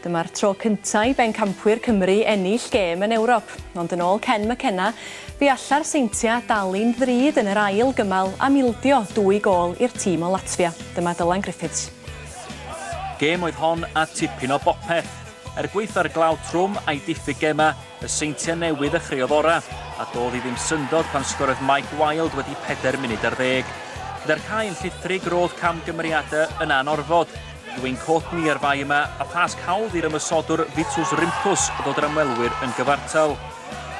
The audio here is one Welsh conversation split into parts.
Dyma'r tro cyntaf i Pencampwyr Cymru ennill gêm yn Ewrop. Ond yn ôl Ken McKenna, bu alla'r seintia dalu'n ddrud yn yr ail gymal a mildio 2 gôl i'r tîm o Latvia. Dyma Dylan Griffiths. Gêm oedd hon a tipyn o bopeth. Gweith ar glaw trwm a'i diffyg gema, y seintia newydd ddechreuodd ora, a doedd hi ddim syndod pan sgorodd Mike Wild wedi 4 munud ar 10. Byddai'r cae yn llithrig roedd camgymeriadau yn anorfod. Dwi'n Courtney ar fai yma a pas cawdd i'r ymysodwr Vitus Rimpus o ddod yr ymwelwyr yn gyfartal.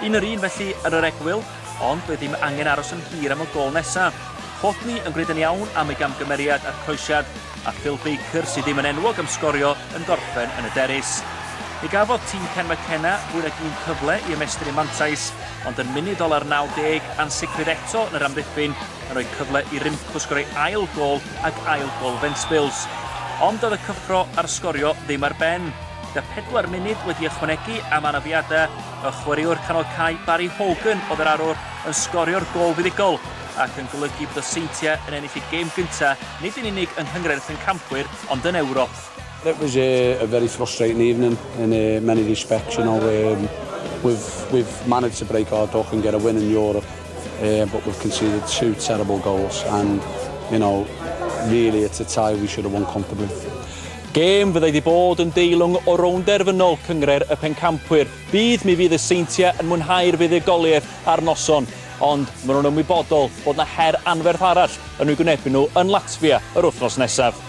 Un felly yn yr egwyl, ond doedd ddim angen aros yn hir am y gol nesaf. Courtney yn gwneud yn iawn am ei gamgymeriad a'r croesiad, a Phil Baker sydd ddim yn enwog am sgorio yn gorffen yn y derys. Mi gafodd tîm Ken McKenna fwy nag un cyfle i ymestyn i mantais, ond yn munud ar 90 ansicrwydd eto yn yr amddiffyn yn rhoi cyfle i Rimpus sgorau ail gol ac ail gol Ventspils. Ond oedd y cyffro ar sgorio ddim ar ben. Gyda 4 munud wedi ychwanegu am anafiadau, y chwaraewr canol cae Barry Hogan oedd yr arwr yn sgorio'r gol fuddigol, ac yn golygu bod y seintia yn ennill i gêm gyntaf, nid yn unig yng Nghynghrair Pencampwyr, ond yn Ewrop. It was a very frustrating evening in many respects. You know, we've managed to break our duck and get a win in Europe, but we've conceded 2 terrible goals, and you know, really it's a tie we should have won comfortably. Gêm fyddai wedi bod yn deilwng o rownd derfynol Nghynghrair y Pencampwyr. Bydd mi fydd y seintia yn mwynhau'r fuddugoliaeth ar noson, ond maen nhw'n ymwybodol bod yna her anferth arall yn ei gwynebu nhw yn Latvia yr wythnos nesaf.